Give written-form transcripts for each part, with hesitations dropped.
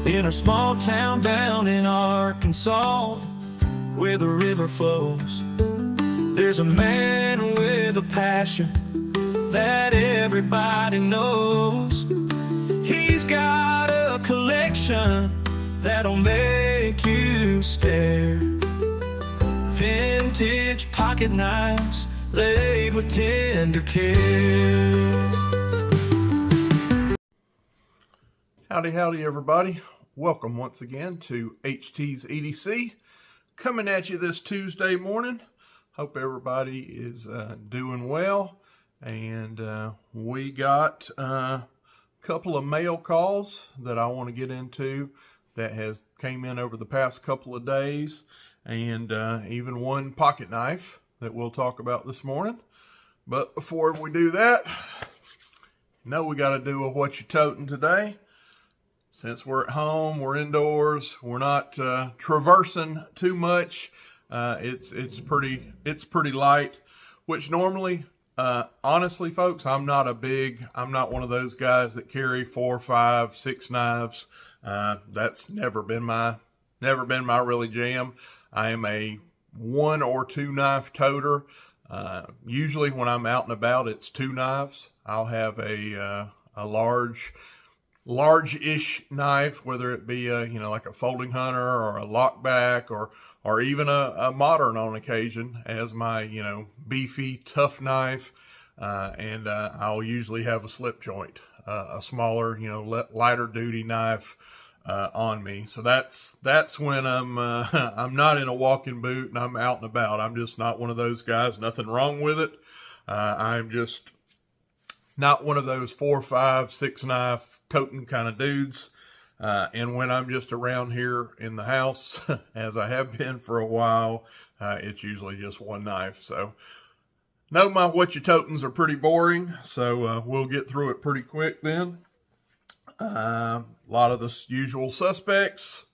in a small town down in Arkansas, where the river flows. There's a man with a passion that everybody knows. He's got a collection that'll make you stare. Vintage pocket knives laid with tender care. Howdy everybody. Welcome once again to HT's EDC. Coming at you this Tuesday morning. Hope everybody is doing well. And we got a couple of mail calls that I want to get into that has came in over the past couple of days. And even one pocket knife that we'll talk about this morning. But before we do that, we got to do a what you toting today. Since we're at home, we're indoors, we're not traversing too much. It's pretty light, which normally, honestly, folks, I'm not one of those guys that carry 4, 5, 6 knives. That's never been my really jam. I am a 1 or 2 knife toter. Usually when I'm out and about, it's 2 knives. I'll have a large-ish knife, whether it be like a folding hunter or a lockback or even a modern on occasion as my beefy tough knife, and I'll usually have a slip joint, a smaller lighter duty knife on me. So that's when I'm not in a walking boot and I'm out and about. I'm just not one of those guys. Nothing wrong with it. I'm just not one of those 4, 5, 6 knife toting kind of dudes. And when I'm just around here in the house, as I have been for a while, it's usually just 1 knife. So no, my what you totings are pretty boring, so we'll get through it pretty quick then. A lot of the usual suspects.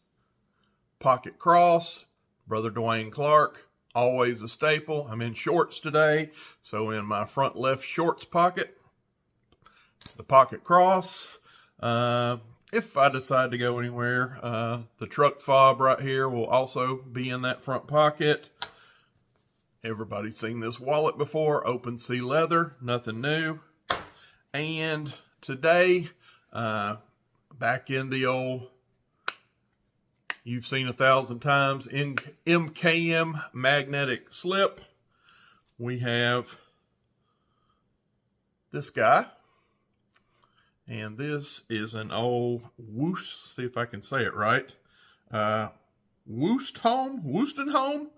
Pocket cross, Brother Dwayne Clark, always a staple. I'm in shorts today, so in my front left shorts pocket, the pocket cross. If I decide to go anywhere, the truck fob right here will also be in that front pocket. Everybody's seen this wallet before, open sea leather, nothing new. And today, back in the old, you've seen 1,000 times, in MKM magnetic slip, we have this guy. And this is an old Woos, see if I can say it right, Woostenholm,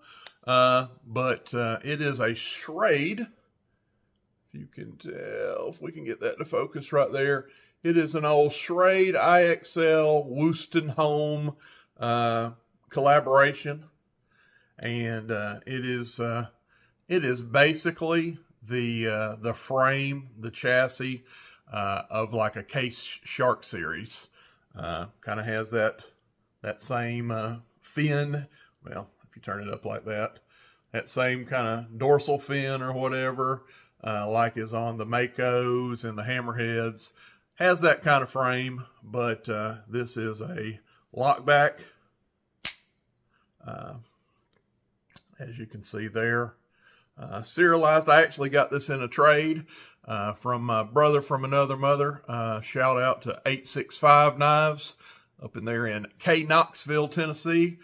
but it is a Schrade. If you can tell, if we can get that to focus right there, it is an old Schrade IXL Woostenholm collaboration, and it is basically the frame, the chassis, of like a Case Shark series. Kind of has that same fin. Well, if you turn it up like that same kind of dorsal fin or whatever, like is on the Makos and the Hammerheads. Has that kind of frame, but this is a lockback. As you can see there. Serialized. I actually got this in a trade from my brother from another mother. Shout out to 865 Knives up in there in Knoxville, Tennessee.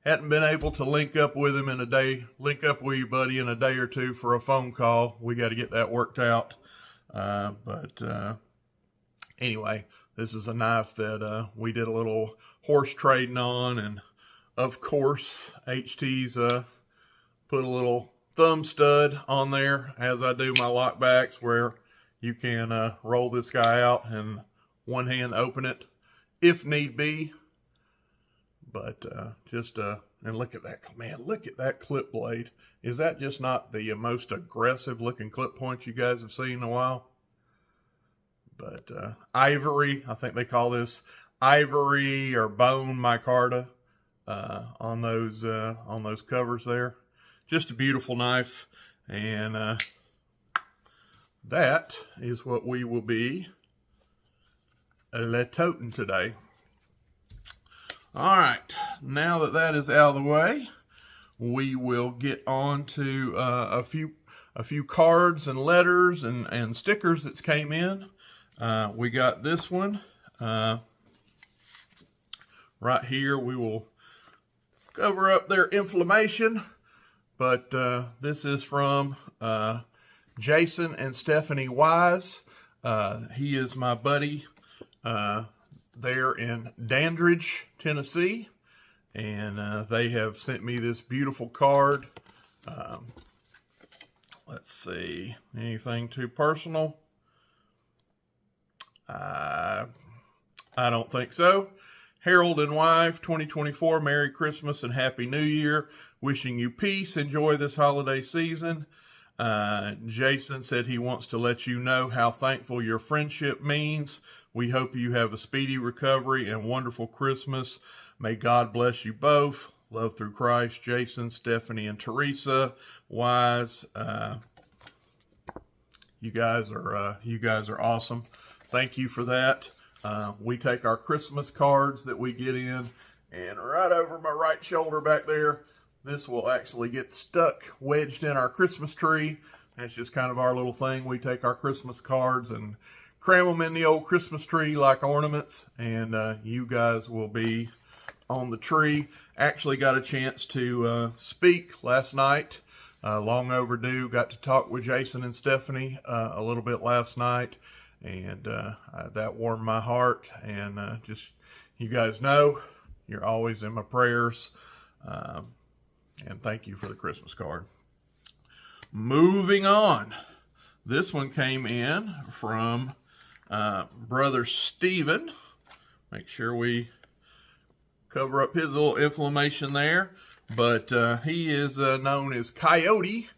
Hadn't been able to link up with him in a day. Link up with you, buddy, in a day or two for a phone call. We got to get that worked out. Anyway, this is a knife that we did a little horse trading on, and of course, HT's put a little thumb stud on there, as I do my lockbacks, where you can roll this guy out and one hand open it if need be. But and look at that, man, look at that clip blade. Is that just not the most aggressive looking clip point you guys have seen in a while? But ivory, I think they call this ivory or bone micarta on those covers there. Just a beautiful knife, and that is what we will be toting today. All right, now that that is out of the way, we will get on to a few cards and letters and stickers that came in. We got this one right here. We will cover up their inflammation, but this is from Jason and Stephanie Wise. He is my buddy there in Dandridge, Tennessee, and they have sent me this beautiful card. Let's see, anything too personal? I don't think so. Harold and wife, 2024, Merry Christmas and Happy New Year. Wishing you peace. Enjoy this holiday season. Jason said he wants to let you know how thankful your friendship means. We hope you have a speedy recovery and wonderful Christmas. May God bless you both. Love through Christ, Jason, Stephanie, and Teresa Wise. You guys are awesome. Thank you for that. We take our Christmas cards that we get in, and right over my right shoulder back there, this will actually get stuck, wedged in our Christmas tree. That's just kind of our little thing. We take our Christmas cards and cram them in the old Christmas tree like ornaments, and you guys will be on the tree. Actually got a chance to speak last night. Long overdue. Got to talk with Jason and Stephanie a little bit last night, and that warmed my heart. And just, you guys know, you're always in my prayers. And thank you for the Christmas card. Moving on. This one came in from Brother Stephen. Make sure we cover up his little inflammation there. But he is known as Coyote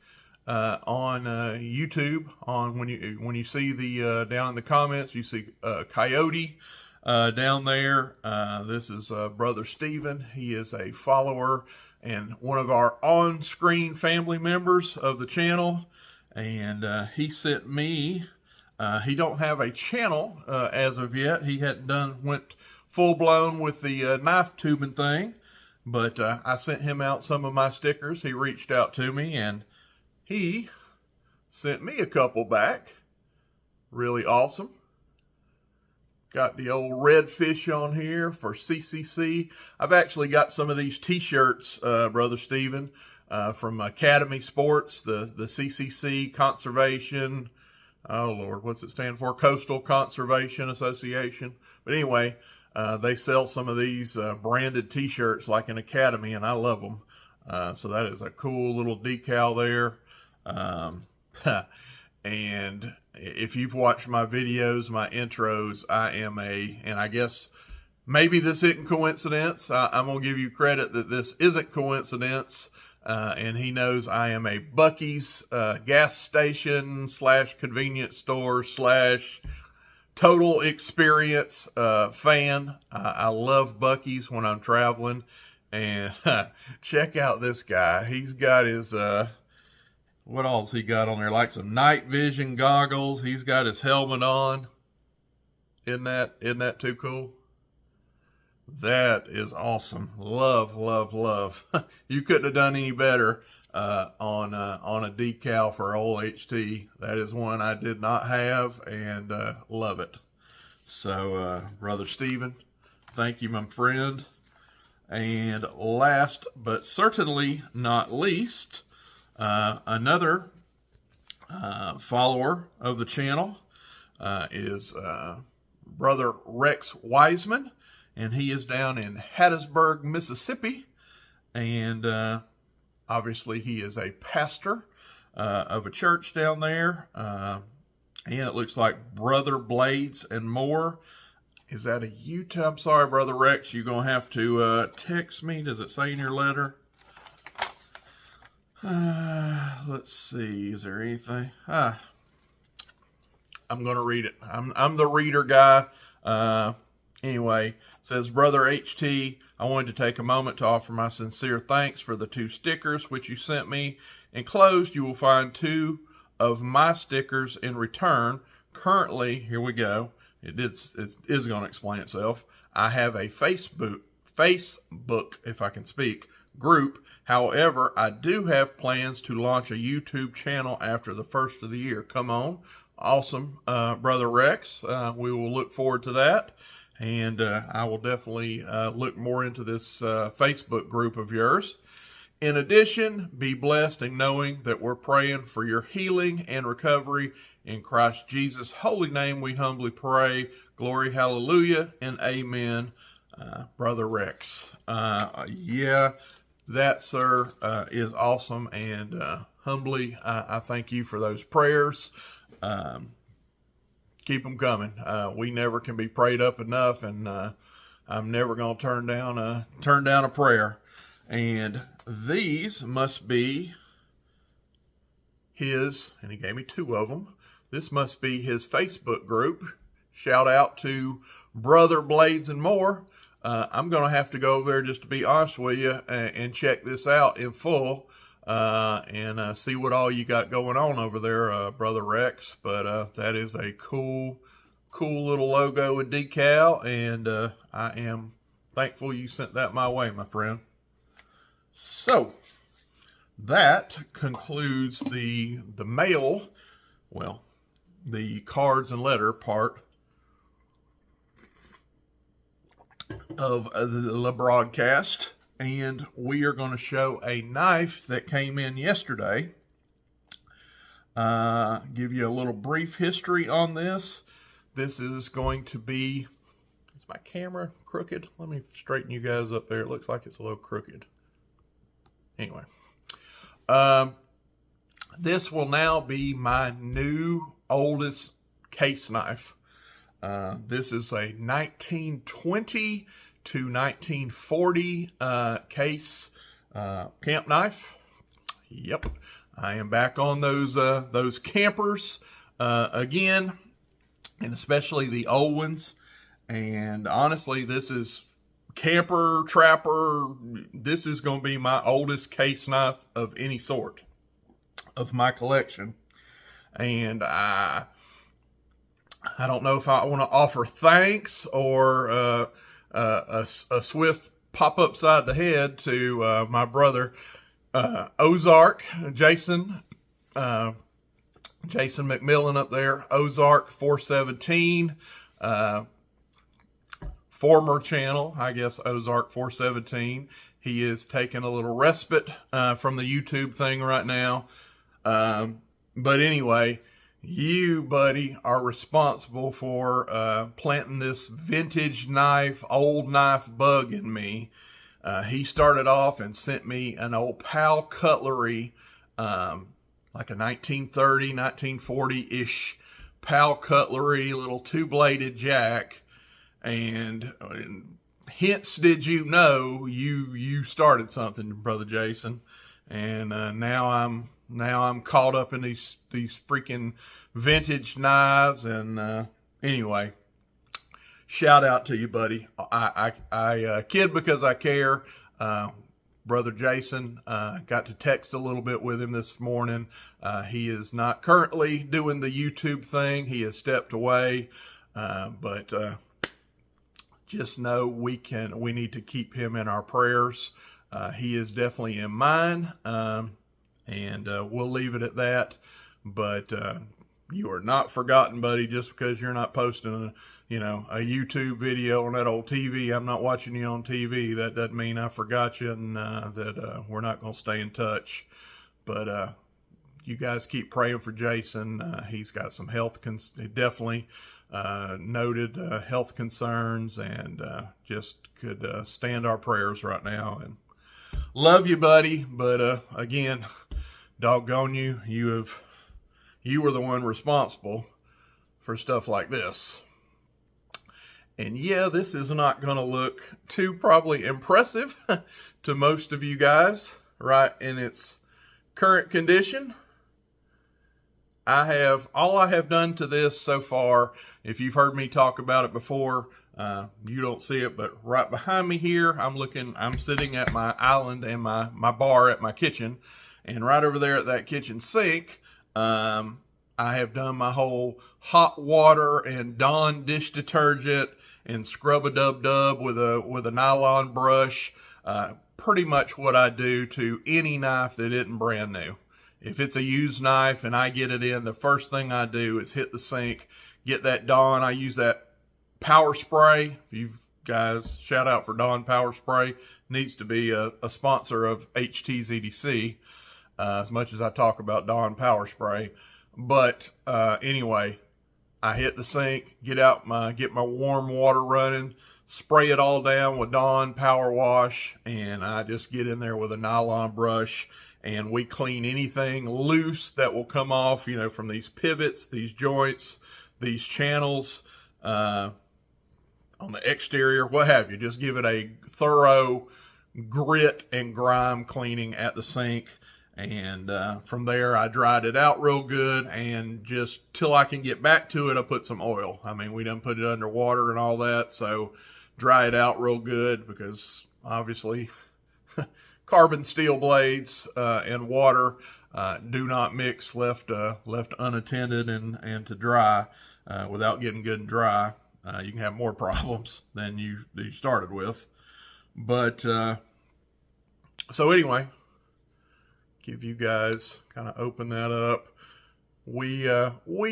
on YouTube. When you see the down in the comments, you see Coyote down there. This is Brother Stephen. He is a follower and one of our on-screen family members of the channel. And he sent me. He don't have a channel as of yet. He hadn't went full blown with the knife tubing thing. But I sent him out some of my stickers. He reached out to me, and he sent me a couple back. Really awesome. Got the old red fish on here for CCC. I've actually got some of these t-shirts, Brother Stephen, from Academy Sports, the CCC Conservation. Oh, Lord, what's it stand for? Coastal Conservation Association. But anyway, they sell some of these branded t-shirts like an Academy, and I love them. So that is a cool little decal there. And if you've watched my videos, my intros, and I guess maybe this isn't coincidence. I'm going to give you credit that this isn't coincidence. And he knows I am a Buc-ee's gas station / convenience store / total experience fan. I love Buc-ee's when I'm traveling. And check out this guy. He's got his, what else he got on there? Like some night vision goggles. He's got his helmet on. Isn't that too cool? That is awesome. Love, love, love. You couldn't have done any better on a decal for old HT. That is one I did not have, and love it. So, Brother Stephen, thank you, my friend. And last but certainly not least, another follower of the channel is Brother Rex Wiseman. And he is down in Hattiesburg, Mississippi. And obviously he is a pastor of a church down there. And it looks like Brother Blades and More. Is that a Utah? I'm sorry, Brother Rex. You're going to have to text me. Does it say in your letter? Let's see. Is there anything? I'm going to read it. I'm the reader guy. Anyway, says, Brother HT, I wanted to take a moment to offer my sincere thanks for the 2 stickers which you sent me. Enclosed, you will find 2 of my stickers in return. Currently, here we go. It is going to explain itself. I have a Facebook Facebook, if I can speak, group. However, I do have plans to launch a YouTube channel after the first of the year. Come on. Awesome, Brother Rex. We will look forward to that. And I will definitely look more into this Facebook group of yours. In addition, be blessed in knowing that we're praying for your healing and recovery. In Christ Jesus' holy name we humbly pray. Glory, hallelujah, and amen, Brother Rex. Yeah, that, sir, is awesome. And humbly, I thank you for those prayers. Keep them coming. We never can be prayed up enough, and I'm never going to turn down a prayer. And these must be his, and he gave me 2 of them. This must be his Facebook group. Shout out to Brother Blades and More. I'm going to have to go over there, just to be honest with you, and check this out in full. And see what all you got going on over there, Brother Rex. But that is a cool little logo and decal, and I am thankful you sent that my way, my friend. So that concludes the mail, well, the cards and letter part of the broadcast. And we are going to show a knife that came in yesterday. Give you a little brief history on this. This is going to be, is my camera crooked? Let me straighten you guys up there. It looks like it's a little crooked. Anyway, this will now be my new oldest case knife. This is a 1920 to 1940 case camp knife. Yep, I am back on those campers again, and especially the old ones. And honestly, this is camper, trapper. This is going to be my oldest case knife of any sort of my collection. And I don't know if I want to offer thanks or a swift pop upside the head to my brother Ozark, Jason McMillan up there, Ozark 417, former channel, I guess, Ozark 417. He is taking a little respite from the YouTube thing right now. But anyway, you, buddy, are responsible for planting this vintage knife, old knife bug in me. He started off and sent me an old PAL cutlery, like a 1930, 1940-ish PAL cutlery, little 2-bladed jack. And hence did you know you started something, Brother Jason. And now I'm caught up in these freaking vintage knives. And anyway, shout out to you, buddy. I kid because I care. Brother Jason, got to text a little bit with him this morning. He is not currently doing the YouTube thing. He has stepped away. But just know we need to keep him in our prayers. He is definitely in mine. And we'll leave it at that. But you are not forgotten, buddy, just because you're not posting a YouTube video on that old TV. I'm not watching you on TV. That doesn't mean I forgot you, and that we're not going to stay in touch. But you guys keep praying for Jason. He's got some definitely noted health concerns, and just could stand our prayers right now. And love you, buddy. But again, doggone you, you were the one responsible for stuff like this. And yeah, this is not going to look too probably impressive to most of you guys, right, in its current condition. All I have done to this so far, if you've heard me talk about it before, you don't see it, but right behind me here, I'm sitting at my island and my bar at my kitchen, and right over there at that kitchen sink, I have done my whole hot water and Dawn dish detergent and scrub-a-dub-dub with a nylon brush. Pretty much what I do to any knife that isn't brand new. If it's a used knife and I get it in, the first thing I do is hit the sink, get that Dawn. I use that power spray. If you guys, shout out for Dawn Power Spray. Needs to be a sponsor of HTZDC, as much as I talk about Dawn Power Spray. But anyway, I hit the sink, get my warm water running, spray it all down with Dawn Power Wash, and I just get in there with a nylon brush, and we clean anything loose that will come off, you know, from these pivots, these joints, these channels, on the exterior, what have you. Just give it a thorough grit and grime cleaning at the sink. And from there, I dried it out real good, and just till I can get back to it, I put some oil. I mean, we done put it under water and all that, so dry it out real good, because obviously carbon steel blades and water do not mix left unattended and to dry without getting good and dry. You can have more problems than you started with. But so anyway, give you guys, kind of open that up. We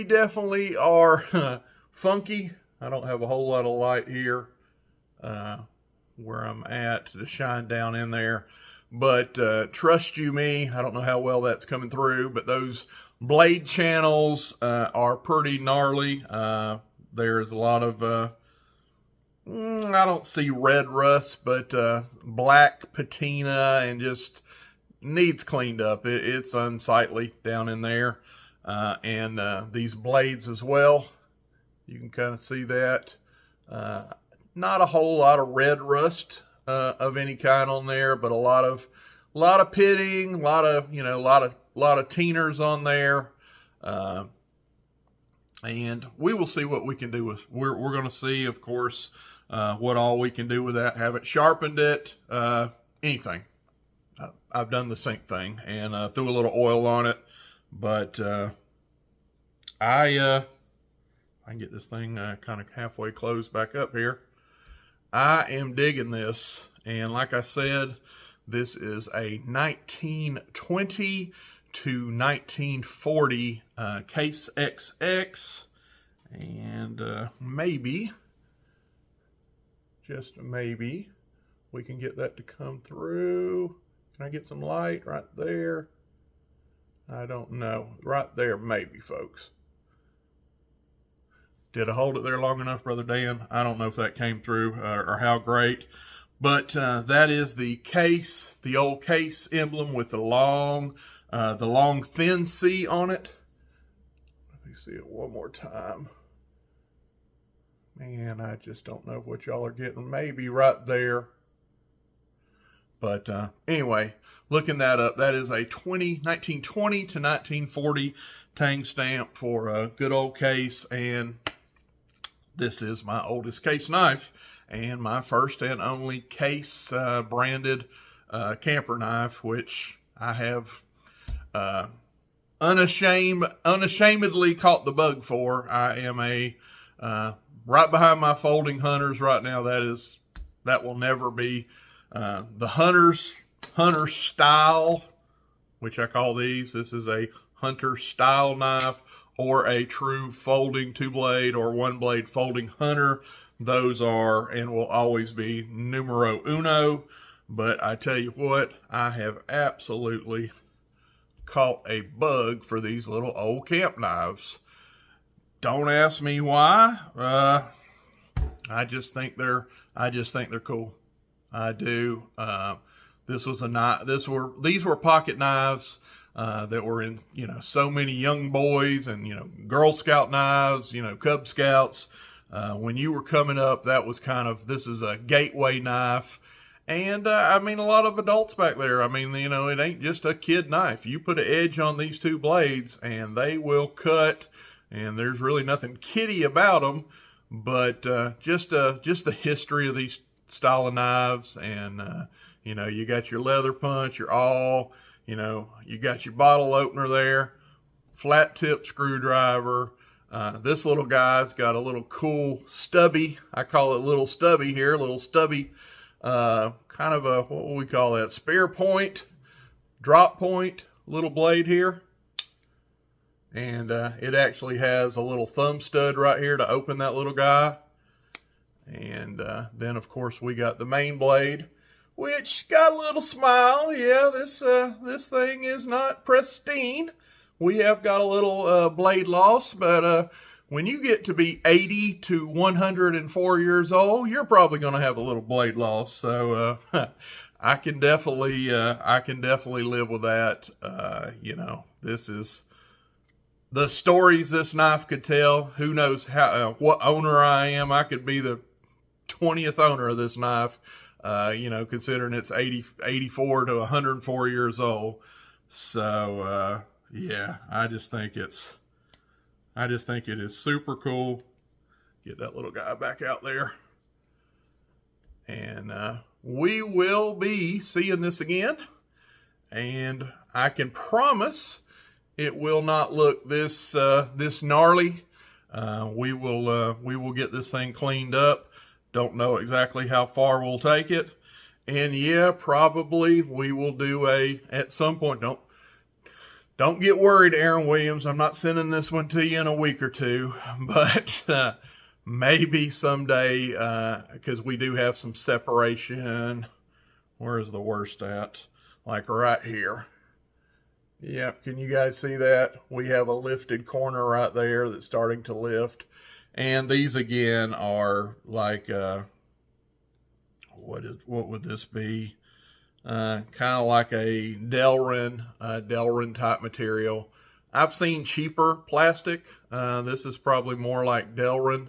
definitely are funky. I don't have a whole lot of light here where I'm at to shine down in there. But trust you me, I don't know how well that's coming through, but those blade channels are pretty gnarly. There's a lot of, I don't see red rust, but black patina, and just needs cleaned up. It's unsightly down in there. And these blades as well, you can kind of see that. Not a whole lot of red rust of any kind on there, but a lot of pitting, a lot of teeners on there. And we will see what we can do with. We're going to see, of course, what all we can do with that. Haven't sharpened it, anything. I've done the sink thing and threw a little oil on it, but I can get this thing kind of halfway closed back up here. I am digging this, and like I said, this is a 1920 to 1940 Case XX, and maybe, just maybe, we can get that to come through. Can I get some light right there? I don't know. Right there, maybe, folks. Did I hold it there long enough, Brother Dan? I don't know if that came through or how great. But that is the case, the old Case emblem with the long thin C on it. Let me see it one more time. Man, I just don't know what y'all are getting. Maybe right there. But anyway, looking that up, that is a 1920 to 1940 tang stamp for a good old Case. And this is my oldest Case knife and my first and only Case branded camper knife, which I have unashamedly caught the bug for. I am a right behind my folding hunters right now. That will never be the hunter style, which I call these. This is a hunter style knife, or a true folding 2-blade or 1-blade folding hunter. Those are and will always be numero uno. But I tell you what, I have absolutely caught a bug for these little old camp knives. Don't ask me why. I just think they're cool. I do. These were pocket knives that were in, so many young boys and, Girl Scout knives, Cub Scouts. When you were coming up, that was this is a gateway knife. And, a lot of adults back there, it ain't just a kid knife. You put an edge on these two blades and they will cut, and there's really nothing kiddie about them. But just the history of these style of knives, and you got your leather punch, your awl, you got your bottle opener there, flat tip screwdriver, This little guy's got a little cool stubby, I call it little stubby here, little stubby, kind of a, what will we call that, spear point, drop point, little blade here. And it actually has a little thumb stud right here to open that little guy. And then, of course, we got the main blade, which got a little smile. Yeah, this thing is not pristine. We have got a little blade loss, but when you get to be 80 to 104 years old, you're probably going to have a little blade loss. So I can definitely live with that. You know, this is the stories this knife could tell. Who knows how what owner I am? I could be the 20th owner of this knife. You know, considering it's 84 to 104 years old. So yeah, I just think it is super cool. Get that little guy back out there. And we will be seeing this again. And I can promise it will not look this gnarly. We will get this thing cleaned up. Don't know exactly how far we'll take it. And yeah, probably we will do at some point, don't get worried, Aaron Williams. I'm not sending this one to you in a week or two, but maybe someday, because we do have some separation. Where is the worst at? Like right here. Yep, can you guys see that? We have a lifted corner right there that's starting to lift. And these again are like, what would this be? Kind of like a Delrin type material. I've seen cheaper plastic. This is probably more like Delrin,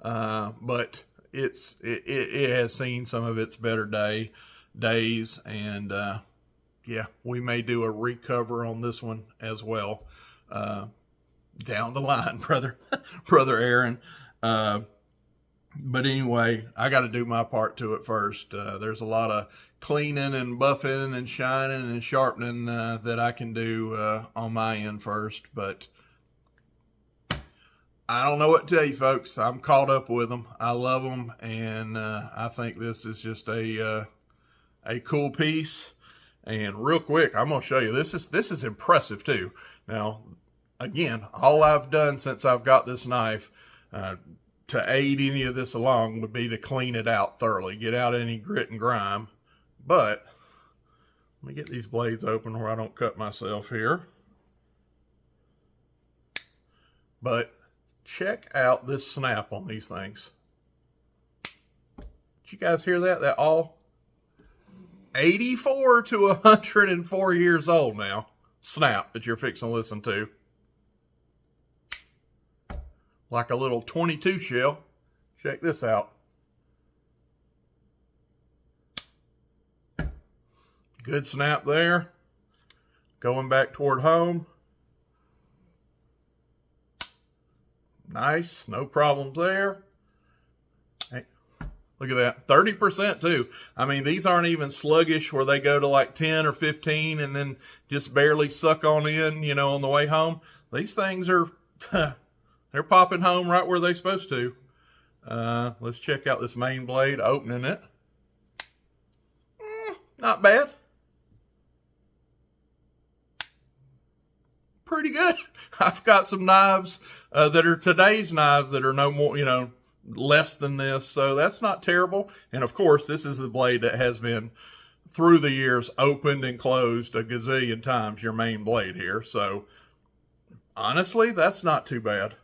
but it has seen some of its better days, and yeah, we may do a recover on this one as well down the line, brother Aaron. But anyway, I got to do my part to it first. There's a lot of cleaning and buffing and shining and sharpening that I can do on my end first. But I don't know what to tell you, folks. I'm caught up with them. I love them, and I think this is just a cool piece. And real quick, I'm going to show you. This is impressive too. Now, again, all I've done since I've got this knife to aid any of this along would be to clean it out thoroughly, get out any grit and grime. But let me get these blades open where I don't cut myself here. But check out this snap on these things. Did you guys hear that? That all 84 to 104 years old now. Snap that you're fixing to listen to. Like a little 22 shell. Check this out. Good snap there. Going back toward home. Nice. No problems there. Hey, look at that. 30% too. I mean, these aren't even sluggish where they go to like 10 or 15 and then just barely suck on in, you know, on the way home. These things are, they're popping home right where they're supposed to. Let's check out this main blade, opening it. Not bad. Pretty good. I've got some knives that are today's knives that are no more, you know, less than this. So that's not terrible. And of course, this is the blade that has been through the years opened and closed a gazillion times, your main blade here. So honestly, that's not too bad.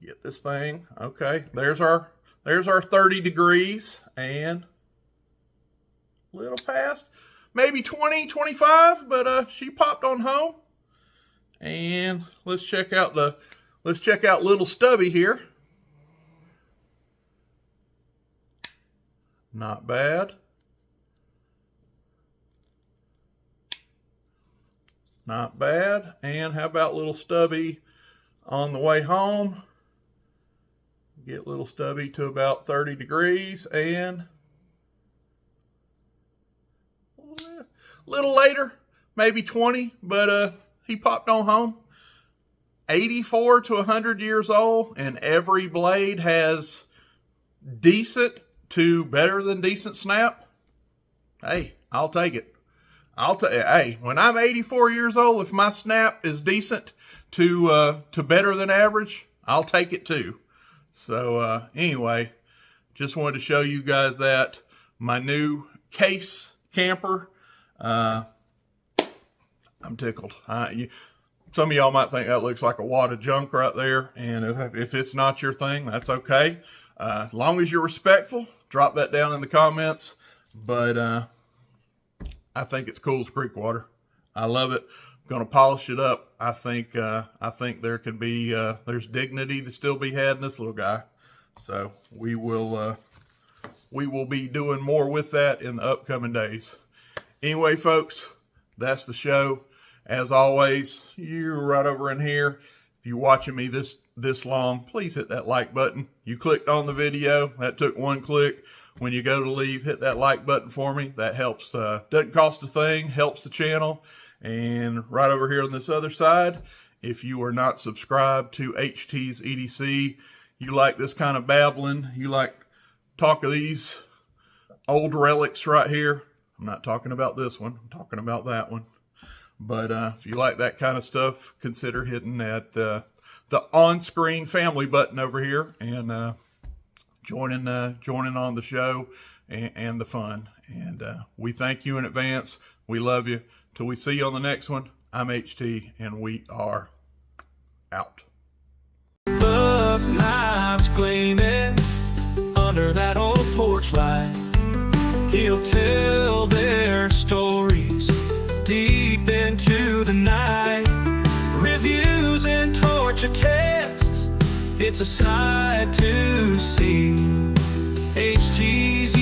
Get this thing. Okay, there's our 30 degrees and a little past, maybe 20, 25, but she popped on home. And let's check out little Stubby here. Not bad. Not bad. And how about little Stubby on the way home? Get little Stubby to about 30 degrees and a little later, maybe 20, but he popped on home. 84 to 100 years old, and every blade has decent to better than decent snap, hey, I'll take it. Hey, when I'm 84 years old, if my snap is decent to better than average, I'll take it too. So anyway, just wanted to show you guys that my new case camper. I'm tickled. Some of y'all might think that looks like a wad of junk right there, and if it's not your thing, that's okay. As long as you're respectful, drop that down in the comments. But I think it's cool as creek water. I love it. I'm gonna polish it up. I think there can be there's dignity to still be had in this little guy. So we will be doing more with that in the upcoming days. Anyway, folks, that's the show. As always, you're right over in here. If you're watching me this long, please hit that like button. You clicked on the video. That took one click. When you go to leave, hit that like button for me. That helps. Doesn't cost a thing. Helps the channel. And right over here on this other side, if you are not subscribed to HT's EDC, you like this kind of babbling, you like talk of these old relics right here. I'm not talking about this one. I'm talking about that one. But if you like that kind of stuff, consider hitting that the on-screen family button over here and joining on the show and the fun. And we thank you in advance. We love you. Till we see you on the next one, I'm HT, and we are out. Buck knives gleaming under that old porch light. He'll tell their stories deep into the night. Reviews and torture tests, it's a sight to see. HT's